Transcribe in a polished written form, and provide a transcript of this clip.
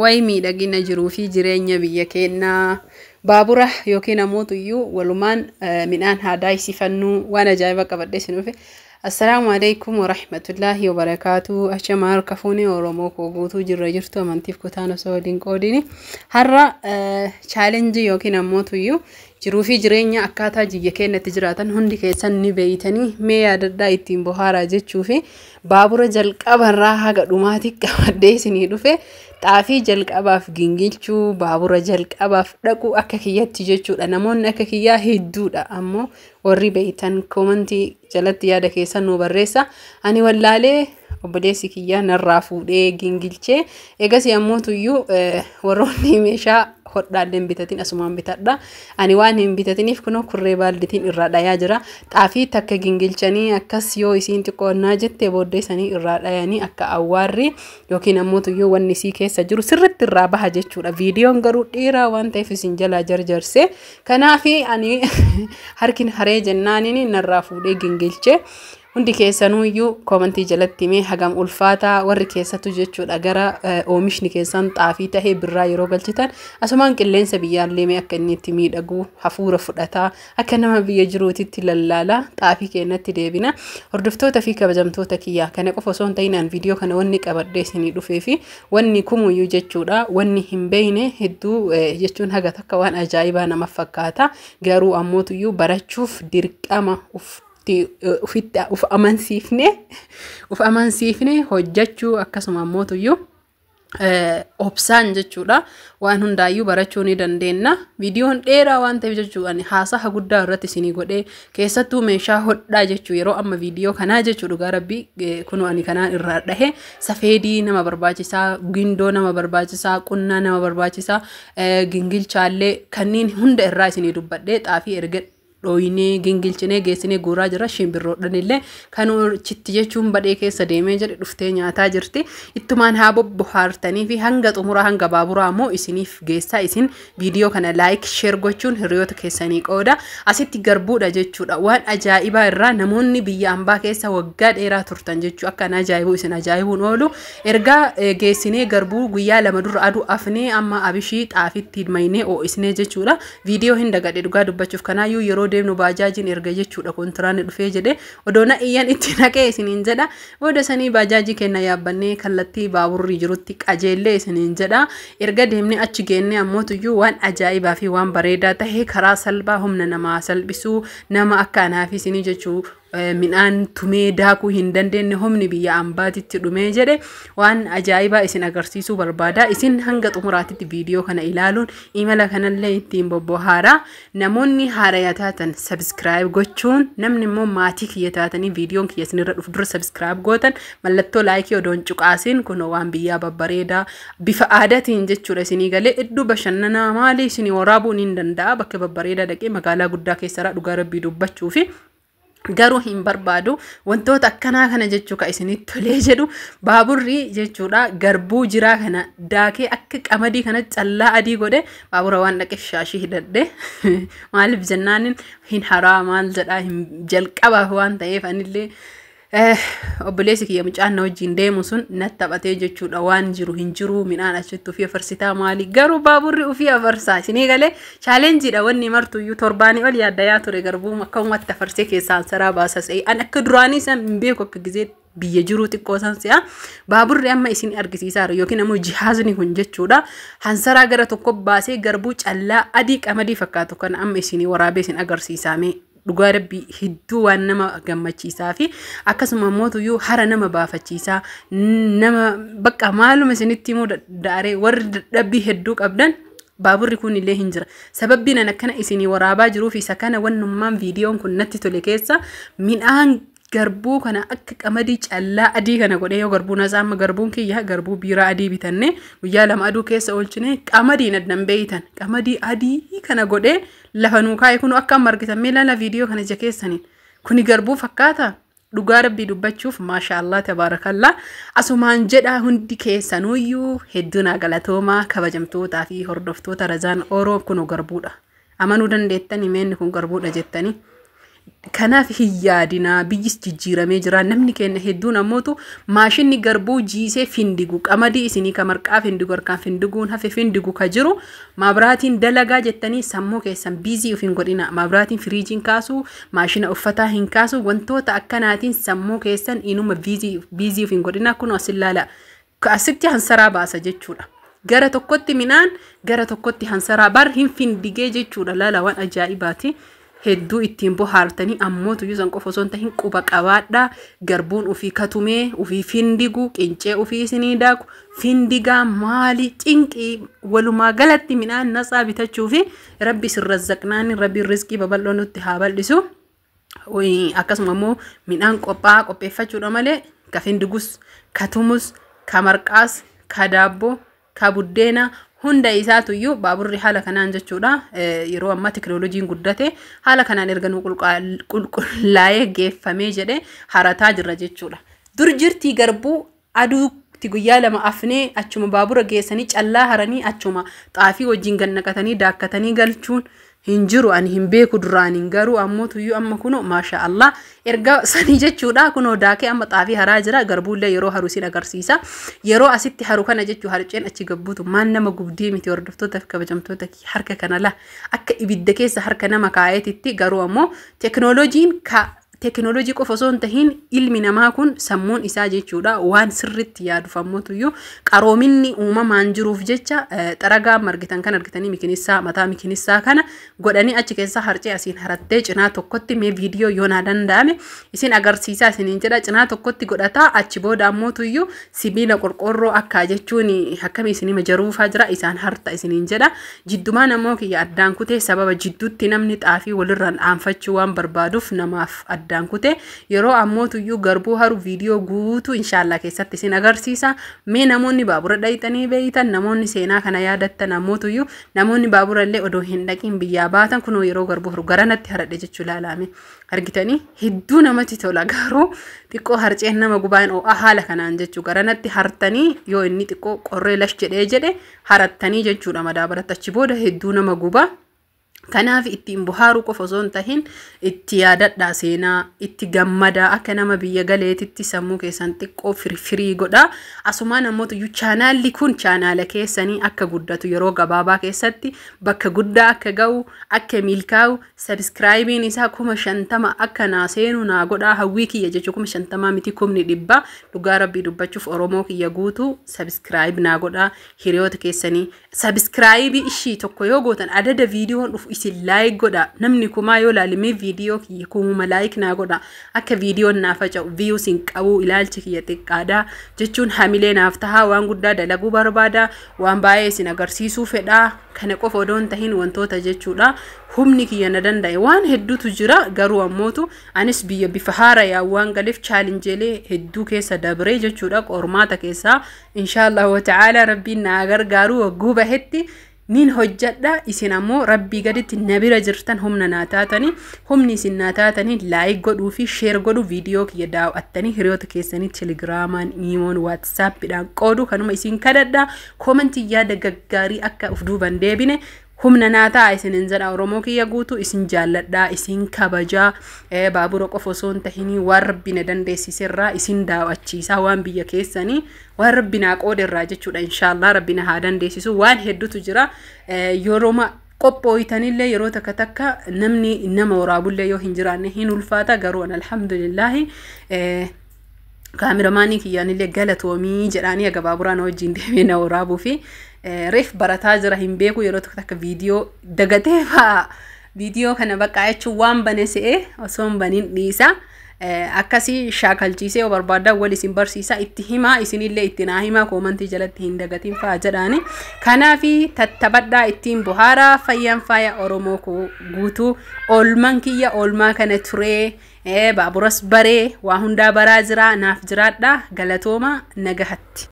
way miidhagina jiruu fi jireenya biyya keenyaa baabura yookiin namootuyyu walumaan midhaan haadaa isifannuu waan ajaa'iba qabadhe sinuufe. Assalamu alaikum wa rahmatullahi wa barakatuh. Ashamaar kafuuni Oromoo ko guutuu jirra jirtu amantiif kutaan osoo waliin qoodini. Har'a challenge yookiin namootuyyu jiruu fi jireenya akkaataa biyya keenyatti jiraatan hundi keessan ni beeytanii mee yaadadhaa ittiin bohaaraa jechuu fi baabura jalqabarraa haga dhumaatti qabadhee isinii dhufe xaafii jalqabaaf gingilchuu baabura jalqabaaf dhaqu akka kiyyatti jechuudha. Namoonni akka kiyyaa hedduudha ammoo warri beeytan commentii jalatti yaada keessan nu barreessa. Ani wallaalee obboleessi kiyyaa narraa fuudhee gingilchee egas yammootuyyu warroonni meeshaa hodhaalleen bitatin asumaan bitadha. Ani waan hin bitatiniif kunoo kurree baalditiin irraa dhayaa jira. Xaafii takka gingilchanii akkas yoo isiin xiqqoonnaa jette booddee sanii irraa dhayanii akka awwaarri yookiin ammootuyyu wanni sii keessa jiru sirritti irraa baha jechuudha. Viidiyoon garuu dheeraa waan ta'eef isin jalaa jarjarse. Kanaafi ani harkin haree jennaaniin narraa fuudhee gingilchee. Hundi keessanuyyuu commentii jalatti mee hagam ulfaataa warri keessattu jechuudha gara oomishni keessan xaafii tahee birraa yeroo galchitan asumaan qilleensa biyyaallee mee akka inni itti miidhagu hafuura fudhataa akka nama biyya jiruutitti lallaala xaafii keenyatti deebina. Hordoftoota fi kabajamtoota kiyyaa kana qofa osoo hin ta'inaan viidiyoo kana wanni qabadhee isinii dhufee fi wanni kumuyyuu jechuudha wanni hin beeyne hedduu jechuun haga takka waan ajaa'ibaa nama fakkaata garuu ammootuyyuu barachuuf dirqama uf amansiifne hojjechuu akkasuma ammootuyyuu obsaan jechuudha waan hundaayyuu barachuu ni dandeenya. Viidiyoon dheeraa waan ta'eef jechuudha haasa'a guddaa irratti isinii godhee keessattuu meeshaa hodhaa jechuu yeroo amma viidiyoo kanaa jechuudha dhugaa rabbii kunoo ani kanaan irraa dhahe safeedii nama barbaachisaa gindoo nama barbaachisaa qunnaa nama barbaachisaa gingilchaallee kanneen hunda irraa isinii dubbadhee xaafii erga dhoyinee gingilchinee geessinee guuraa jira shimbirroodhanillee kan chitti jechuun badhee keessa deemee jedhe dhuftee nyaataa jirti. Ittumaan haa bobbohaartanii fi hanga xumuraa hanga baaburaa ammoo isiniif geessaa isin viidiyoo kana like share gochuun hiriyoota keessanii qooda. Asitti garbuudha jechuudha waan ajaa'ibaa irraa namoonni biyya ambaa keessa waggaa dheeraa turtan jechuu akka ajaa'ibu isin ajaa'ibuun oolu ergaa geessinee garbuu guyyaa lama dura aduu afnee amma abishii xaafitti hidmaynee oo'isnee jechuudha. Viidiyoo hin dagadhe dhugaa dubbachuuf kanaayyuu yeroo deemnu baajaajin erga jechuudha kontiraan dhufee jedhe odoona iyyan itti naqee isiniin jedha booda sanii baajaajii kenna yaabbannee kallattii baaburri jirutti qajeellee isiniin jedha erga deemne achi geenne ammootuyyuu waan ajaa'ibaa fi waan bareedaa tahee karaa salphaa humna namaa salphisuu nama akka anaafi isinii jechuu midhaan tumee daakuu hin dandeenye humni biyya ambaatitti dhumee jedhe waan ajaa'ibaa isin agarsiisuu barbaada. Isin hanga xumuraatitti viidiyoo kana ilaaluun imala kanallee ittiin bobbohaaraa. Namoonni haaraya taatan subscribe gochuun namni immoo maatii kiyya taatanii viidiyoon kiyya isinirra dhufu dura subscribe gootan mallattoo laayikii odoon cuqaasin kun waan biyyaa babbareedaa bifa aadaatiin jechuudha isinii galee iddoo bashannanaa maali isinii waraabuun hin danda'a bakka babbareedaa dhaqee magaalaa guddaa keessarraa dhugaa rabbii dubbachuu fi garuu hin barbaadu wantoota akkanaa kana jechuu ka isinitti tolee jedhu baaburri jechuudha garbuu jiraa kana daakee akka qamadii kana callaa adii godhe baabura waan dhaqeef shaashii hidhadhe maaliif jennaanin hin haraa maal jedhaa hin jalqabaaf waan ta'eef anillee obboleessi kiyya mucaan na wajjin deemu sun natti taphatee jechuudha waan jiru hin jiru midhaan achitti ofii afarsitaa maali garuu baaburri ofii afarsaa isinii galee chaalenjiidha wanni martuyyuu torbaanii ol yaaddayaa ture garbuu akkamumatti afarsee keessaan saraa baasasee an akka duraanii san hin beeku akka gizee biyya jiruu xiqqoo san si'a baaburri amma isin argisiisaa yookiin ammoo jihaazni kun jechuudha hansaraa gara tokko baasee garbuu callaa adii qamadii fakkaatu kana amma isinii waraabee isin agarsiisaame. Dhugaa rabbii hedduu waan nama gammachiisaa fi akkasuma ammootuyyuu hara nama baafachiisaa nama bakka maaluma isinitti himuu daaree warri dadhabbii hedduu qabdan baaburri kun illee hin jira. Sababbiin an akkana isinii waraabaa jiruu fi isa kana wannummaan viidiyoon kun natti tole keessa midhaan garbuu kana akka qamadii callaa adii kana godhee yoo garbuun asaa amma garbuun kiyya garbuu biiraa adii bitanne guyyaa lama aduu keessa oolchine qamadiin addan beeytan qamadii adii kana godhee lafa nuu kaa'e kun akka margitan mee laala viidiyoo kana ija keessaniin kuni garbuu fakkaata. Dhugaa rabbii dubbachuuf maashaallah tabarakallah asumaan jedha hundi keessanuyyuu hedduun galatoomaa kabajamtootaa fi hordoftoota Razaan Oroo kun garbuudha. Amanuu dandeettanii meenni kun garbuudha jettanii kanaaf hiyyaadina biyyis jijjiiramee jira namni keenya hedduun ammootu maashinni garbuu jiisee findigu qamadii isinii kamarqaa findigu harkaan findiguun hafe findigu ka jiru maabraatiin dalagaa jettanii sammuu keessan biizii ufin godhina maabraatiin firiijiin kaasu maashina uffataa hin kaasu wantoota akkanaatiin sammuu keessan inuma biizii ufin godhina kun asillaala asitti hansaraa baasa jechuudha gara tokkotti minaan gara tokkotti hansaraa bar hin findigee jechuudha laala waan ajaa'ibaati hedduu ittiin bohaartanii ammootu yuusan qofa osoo hin quba qabaadha garbuun ufii katumee ufii findigu qincee ufii isinii daaku findigaa maali cinqii walumaa galatti midhaan nasaa bitachuu fi rabbi sirrazzaqnaan rabbi rizqii babal'oo nutti haa bal'isu akkasuma immoo midhaan qopheeffachuudha malee ka findigus katumus ka marqaas ka daabboo ka buddeena hunda isaatu iyyuu baaburri haala kanaan jechuudha yeroo amma teknooloojiin guddate haala kanaan erga nu qulqullaa'ee geeffamee jedhe harataa jirra jechuudha dur jirtii garbuu aduutti guyyaa lama afnee achuma baabura geessanii callaa haranii achuma xaafii wajjin gannaqatanii daakkatanii galchuun hin jiru ani hin beeku duraaniin garuu ammootu iyyuu amma kuno maasha Allah erga sanii jechuudha kuno daakee amma xaafii haraa jira garbuullee yeroo haruusin agarsiisa yeroo asitti haru kana jechuu harceen achi gabbuutu maan nama gubdii miti hordoftoota fi kabajamtoota harka kana la akka ibidda keessa harka nama kaa'eetitti garuu ammoo teknooloojii qofa osoo hin tahin ilmi namaa kun sammuun isaa jechuudha waan sirritti yaadufamuutu iyyuu qaroominni uumamaan jiruuf jecha xaragaa margitan kan argitanii mikinissaa mataa mikinissaa kana godhanii achi keessa harcee asiin harattee cinaa tokkotti mee viidiyoo yoo naa danda'ame isin agarsiisaa isiniin jedha cinaa tokkotti godhataa achi booda ammootu iyyuu sibiila qorqorroo akka jechuun akkamii isinii majaruufaa jira isaan harta isiniin jedha jiddumaan ammoo kiyya addaan kutee sababa jidduutti namni xaafii walirraan aanfachuu waan barbaaduuf namaaf addaan kute yeroo ammootu iyyuu garbuu haru viidiyoo guutuu inshallah keessatti isin agarsiisa mee namoonni baabura dhayitanii beeytan namoonni seenaa kana yaadattan ammootu iyyuu namoonni baabura illee odoo hin dhaqiin biyyaa baatan kunoo yeroo garbuu haru garanatti haradhe jechuu laalame argitanii hedduu namatti tola garuu xiqqoo harceen nama gubaan haala kanaan jechuu garanatti hartanii yoo inni xiqqoo qorree lash jedhe harattanii jechuudha madaabaratti achi booda hedduu nama gubaa kanaaf ittiin buhaaru qofa osoo hin tahin itti yaadadhaa seenaa itti gammadaa akka nama biyya galeetitti sammuu keessan xiqqoo firii godha asumaan ammootu iyyuu chaanaalli kun chaanaala keessanii akka guddatu yeroo gabaabaa keessatti bakka guddaa akka ga'u akka milkaa'u sabskraayibiin isaa 50 akka naa seenu naa godhaa hawwii kiyya jechuu 50 miti 100 dhugaa rabbii dubbachuuf oromoo kiyya guutuu sabskraayib naa godhaa hiriyoota keessanii sabskraayibii ishii tokko yoo gootan adada viidiyoon dhufu isin like godha namni kumaa yoo laalimee viidiyoo kiyya kumuma like naa godha akka viidiyoon naaf faca'u views hin qabu ilaalchi kiyya xiqqaadha jechuun hamilee naaf tahaa waan guddaa dalaguu barbaada waan baay'ee isin agarsiisuu fedha kana qofa odoon tahin wantoota jechuudha humni kiyya na danda'e waan hedduutu jira garuu ammootu anis biyya bifa haarayyaa waan galiif chaalenjeelee hedduu keessa dabree jechuudha qormaata keessaa inshallah wa ta'ala rabbiin na gargaaru wagguu bahetti nin hojjadha isin ammoo rabbii gaditti nabira jirtan humna naataatanii humni isin naataatanii like godhuu fi share godhuu viidiyoo kiyya daawwattanii hiriyoota keessanii telegiraamaan iimoon waatsaappiidhaan qoodu kanuma isin kadhadha koomentii yaada gaggaarii akka uf duuban deebine humna naataa isinin jedha oromoo kiyya guutuu isin jaalladhaa isin kabajaa baabura qofa osoo hin tahin waan rabbi na dandeessiserraa isin daawwachiisaa waan biyya keessanii waan rabbi naa qooderraa jechuudha inshallah rabbi na haa dandeessisu waan hedduutu jira yeroo qophooytanillee yeroo takka namni nama waraabullee yoo hin jiraanne hin ulfaata garuu alhamdulillah kaameramaanii kiyyaanillee galatoomii jedhanii aga baaburaan wajjin deemee na waraabuu fi reef barataa jira hin beeku yeroo takka viidiyoo dagatee viidiyoo kana bakka jechuun waan bane se'e osoo hin banin dhiisa akkasii shaakalchiisee yoo barbaadda wal isin barsiisa itti himaa isinillee itti naa himaa koomentii jalatti hin dagatiin faa jedhaani kanaafi tattabadhaa ittiin buhaaraa fayyaan faaya oromoo guutuu oolman kiyya oolmaa kana turee baaburas baree waa hundaa baraa jira naaf jiraadha galatooma nagahatti